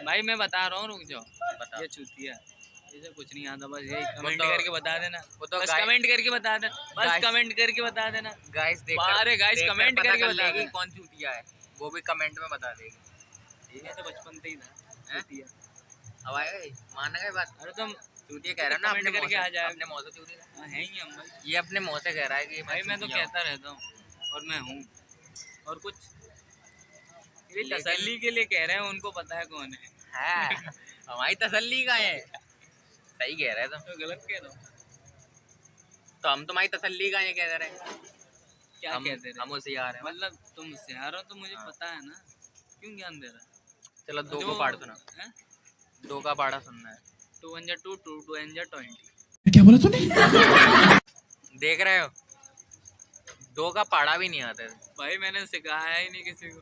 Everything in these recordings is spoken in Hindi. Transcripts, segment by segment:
भाई मैं बता रहा हूँ, रुक जाओ। बता। ये चूतिया इसे कुछ नहीं आता, बस यही कमेंट करके बता देना। वो तो बस कमेंट करके बता देना, बस कमेंट करके बता देना। गाइस अरे गाइस कमेंट करके बता देना कौन चूतिया है, वो भी कमेंट में बता देगी। ठीक है, तो बचपन से ही था चूतिया। अब आए मान गए बात। अरे तुम चूतिया कह रहा है ना, अपने करके आ जाए। अपने मुंह से चूतिया है ही हम भाई, ये अपने मुंह से कह रहा है कि भाई मैं तो कहता रहता हूँ और मैं हूँ और कुछ ये तसल्ली के लिए कह रहे हैं, उनको पता है कौन है। हमारी तसल्ली का है। सही कह रहे तुम, तो गलत कह रहा हूँ। तो हम तुम्हारी तसल्ली का ये कह रहे हैं। क्या कहते रहे? हम होशियार हैं, मतलब तुम होशियार हो तो मुझे पता है ना, क्यों ज्ञान दे रहा है? चलो दो को पाठ सुना, दो का पाठा सुनना है। 2 × 2 2 2 × 20। क्या बोला तूने? देख रहे हो, दो का पढ़ा भी नहीं आता। भाई मैंने सिखाया ही नहीं किसी को।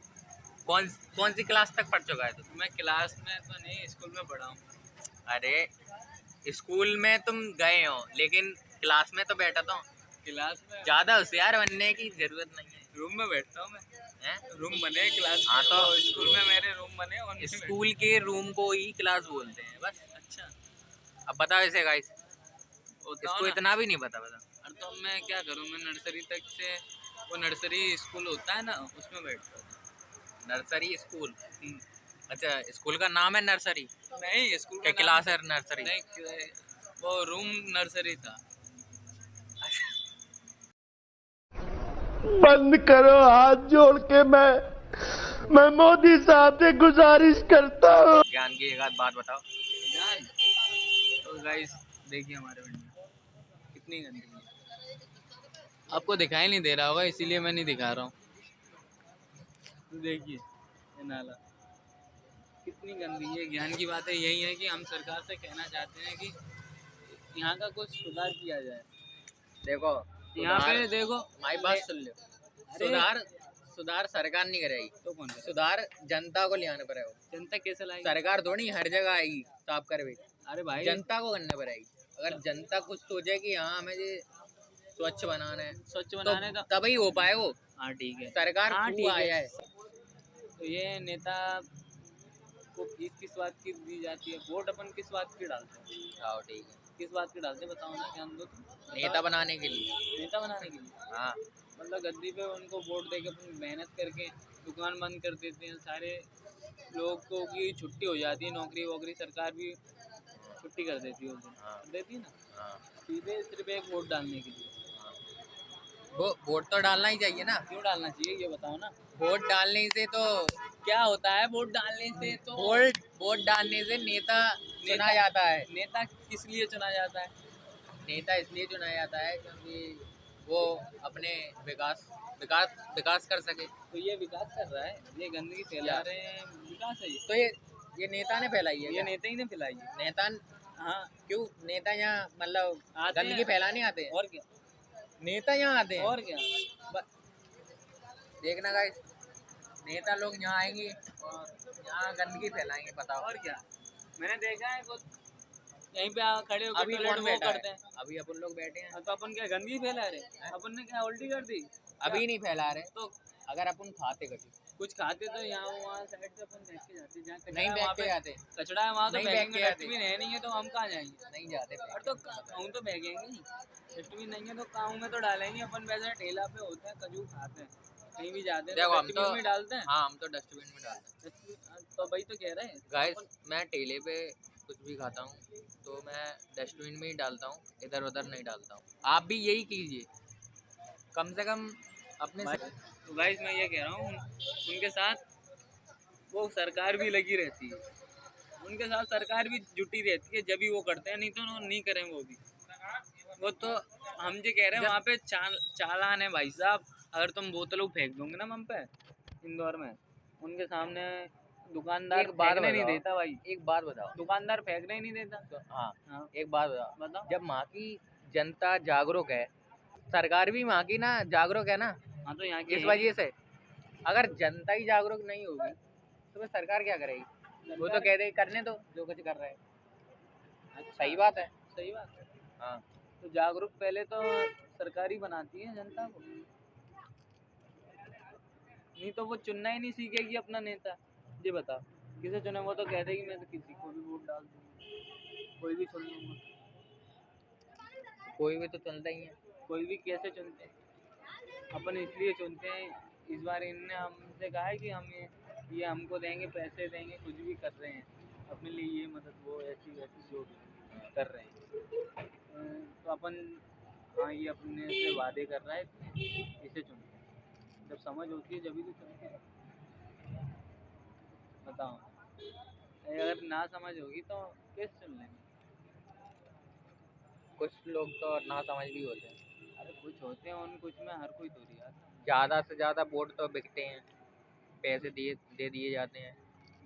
कौन सी क्लास तक पढ़ चुका है तू? मैं क्लास में तो नहीं, स्कूल में पढ़ा हूँ। अरे स्कूल में तुम गए हो, लेकिन क्लास में तो बैठा था। क्लास में ज्यादा होशियार बनने की जरूरत नहीं है। रूम में बैठता हूँ मैं। रूम बने क्लास। हाँ तो स्कूल में मेरे रूम बने, स्कूल के रूम को ही क्लास बोलते हैं बस। अच्छा, अब बताओ इसे गाइस, इसको इतना भी नहीं पता। अरे तो मैं क्या करूँ, मैं नर्सरी तक से, वो नर्सरी स्कूल होता है ना, उसमें बैठता हूँ। Nursery school? अच्छा, स्कूल का नाम है नर्सरी? नहीं, स्कूल का क्लास है नर्सरी? नहीं, वो रूम नर्सरी था। बंद करो, हाथ जोड़ के मैं मोदी साहब से गुजारिश करता हूँ। ज्ञान की एक आध बात बताओ। ज्ञान तो गाइस देखिए हमारे विंडो कितनी गंदी है। आपको दिखाई नहीं दे रहा होगा, इसीलिए मैं नहीं दिखा रहा हूँ। तो देखिए ये नाला कितनी गंदी है। ज्ञान की बातें यही है कि हम सरकार से कहना चाहते हैं कि यहाँ का कुछ सुधार किया जाए। देखो यहाँ पे देखो, हमारी बात सुन लो। सुधार सरकार नहीं करेगी तो कौन करेगा? सुधार जनता को ले आना पड़ेगा। जनता कैसे लाएगी? सरकार थोड़ी हर जगह आएगी साफ करवे। अरे भाई जनता को करना पड़ेगी। अगर जनता कुछ सोचे कि हाँ हमें ये स्वच्छ बनाना है तो तभी हो पाए वो। हाँ ठीक है, सरकार ठीक आया है। तो ये नेता को फीस किस बात की दी जाती है? वोट अपन किस बात की डालते हैं? हाँ ठीक है, किस बात की डालते हैं बताओ ना, क्या हम लोग नेता बनाने के लिए। नेता बनाने के लिए? हाँ, मतलब गद्दी पे उनको वोट देके अपन मेहनत करके दुकान बंद कर देते हैं। सारे लोगों की छुट्टी हो जाती है, नौकरी वोकरी सरकार भी छुट्टी कर देती है उस दिन। हाँ। कर देती है ना। हाँ। सीधे सिर्फ एक वोट डालने के लिए। वो वोट तो डालना ही चाहिए ना। क्यों डालना चाहिए ये बताओ ना। वोट डालने से तो क्या होता है? वोट डालने से तो वोट डालने से नेता चुना जाता है। नेता किस लिए चुना जाता है? नेता इसलिए चुना जाता है क्योंकि वो अपने विकास कर सके। तो ये विकास कर रहा है, ये गंदगी फैला रहे हैं, विकास है ये? तो ये नेता ने फैलाई है। ये नेता ही ने फैलाई है। नेता? हाँ, क्यों नेता यहाँ मतलब गंदगी फैलाने आते हैं? और क्या, नेता यहाँ आते हैं और क्या। देखना गाइस, नेता लोग यहाँ आएंगे और यहाँ गंदगी फैलाएंगे। बताओ और क्या, मैंने देखा है कुछ यहीं पे खड़े होकर अभी टॉयलेट वो करते हैं। अभी अपन लोग बैठे हैं तो अपन क्या गंदगी फैला रहे? अपन ने क्या उल्टी कर दी? अभी नहीं फैला रहे। तो अगर अपन खाते कुछ खाते तो यहाँ वहाँ साइड से अपन फेंक के जाते, जहाँ नहीं फेंक के जाते। कचड़ा है वहाँ तो फेंकेंगे। जाते। डस्टबिन है नहीं है तो हम कहाँ जाएंगे? नहीं जाते। और तो कहूँ तो फेंकेंगे ही। डस्टबिन नहीं है तो काऊ में तो डालेंगे अपन। वैसे ठेला पे होता है, खजूर खाते हैं, कहीं भी जाते हैं तो डस्टबिन में डालते हैं। हाँ, हम तो डस्टबिन में डालते हैं। तो भाई तो कह रहे हैं गाइस, मैं ठेले पे कुछ भी खाता हूँ तो मैं डस्टबिन में ही डालता हूँ, इधर उधर नहीं डालता हूँ। आप भी यही कीजिए, कम से कम अपने तो गाइस मैं ये कह रहा हूँ, उनके साथ वो सरकार भी लगी रहती है, उनके साथ सरकार भी जुटी रहती है, जब भी वो करते हैं, नहीं तो नहीं करें वो भी। वो तो हम जो कह रहे हैं वहाँ पे चालान है भाई साहब। अगर तुम बोतलों फेंक दोगे ना हम पे इंदौर में, उनके सामने दुकानदार फेंकने नहीं देता भाई। एक बात बताओ, दुकानदार फेंकने ही नहीं देता। तो हाँ, एक बात बताओ, जब वहाँ की जनता जागरूक है, सरकार भी वहाँ की ना जागरूक है ना। हाँ, तो यहाँ की इस वजह से अगर जनता ही जागरूक नहीं होगी तो सरकार क्या करेगी? वो तो कह देगी करने दो जो कुछ कर रहे हैं। अच्छा, सही बात है। सही बात है। हाँ, तो जागरूक पहले तो सरकार ही बनाती है जनता को, नहीं तो वो चुनना ही नहीं सीखेगी अपना नेता। जी बताओ। किसे चुने वो तो कह दे कि मैं तो किसी को भी वोट डाल दूंगा, कोई भी चुन लूंगा। कोई भी तो चलता ही है। कोई भी कैसे चुनते हैं? अपन इसलिए चुनते हैं, इस बार इनने हमसे कहा है कि हम ये हमको देंगे, पैसे देंगे, कुछ भी कर रहे हैं अपने लिए, ये मदद वो ऐसी वैसी जो भी कर रहे हैं। तो अपन हाँ ये अपने से वादे कर रहा है, इसे चुनते हैं। जब समझ होती है जब भी तो चुनते हैं। बताओ, अगर ना समझ होगी तो कैसे चुन लेंगे? कुछ लोग तो ना समझ भी होते हैं। अरे कुछ होते हैं, उन कुछ में हर कोई थोड़ी आता है। ज़्यादा से ज़्यादा वोट तो बिकते हैं, पैसे दे दिए जाते हैं।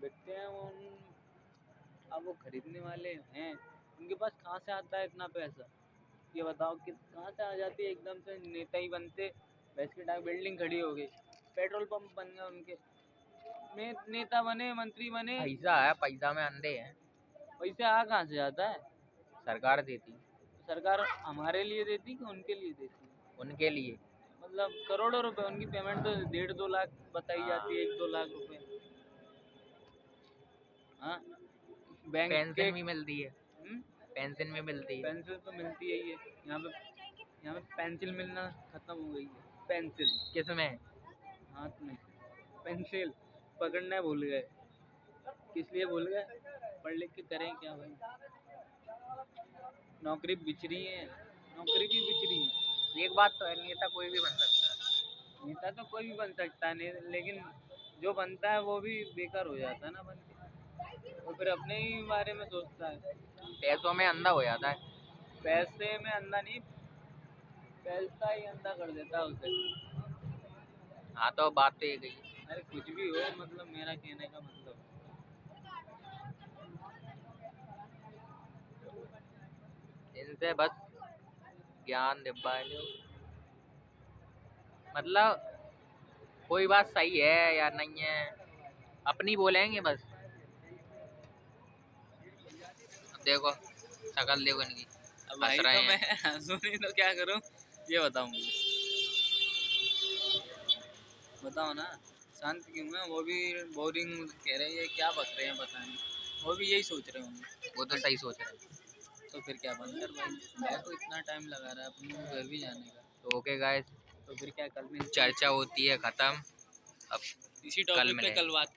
बिकते हैं उन, अब वो खरीदने वाले हैं, उनके पास कहाँ से आता है इतना पैसा? ये बताओ कि कहाँ से आ जाती है एकदम से? नेता ही बनते, वैसे की टाइम बिल्डिंग खड़ी हो गई, पेट्रोल पंप बन गए उनके, नेता बने, मंत्री बने, पैसा है, पैसा में अंधे हैं। पैसे आ कहाँ से जाता है? सरकार देती, सरकार हमारे लिए देती कि उनके लिए देती? उनके लिए। मतलब करोड़ों रुपए, उनकी पेमेंट तो 1.5-2 लाख बताई जाती है, 1-2 लाख रुपए। हाँ, बैंक के पेंशन भी मिलती है, पेंशन भी मिलती है। पेंसिल तो मिलती है ही है। यहाँ पे पेंसिल मिलना खत्म हो गई है। पेंसिल किस में? हाथ में, पेंसिल पकड़ना भूल गए। किस लिए भूल गए? पढ़ लिख के करें क्या भाई? नौकरी बिच रही है, नौकरी भी बिच रही है। एक बात तो है, नेता कोई भी बन सकता है। नेता तो कोई भी बन सकता है, लेकिन जो बनता है वो भी बेकार हो जाता है ना बन के, वो फिर अपने ही बारे में सोचता है। पैसों में अंधा हो जाता है। पैसे में अंधा नहीं, पैसा ही अंधा कर देता है उसे। हाँ तो बात तो ये गई। अरे कुछ भी हो, मतलब मेरा कहने का मतलब, इनसे बस ज्ञान दिब्बा लो, मतलब कोई बात सही है या नहीं है अपनी बोलेंगे बस। अब देखो शकल देखो इनकी, अब भाई हंस रहे तो हैं। मैं हंसूं नहीं तो क्या करूं? ये बताओ मुझे, बताओ ना। शांत क्यों है? वो भी बोरिंग कह रहे हैं, क्या बक रहे हैं पता नहीं, वो भी यही सोच रहे होंगे। वो तो सही सोच रहे हैं। तो फिर क्या बंद कर भाई, मैं तो इतना टाइम लगा रहा है अपने को घर भी जाने का। तो ओके गाइस, तो फिर क्या, कल में चर्चा होती है खत्म। अब इसी कल टॉपिक पे मिलेंगे। कल बात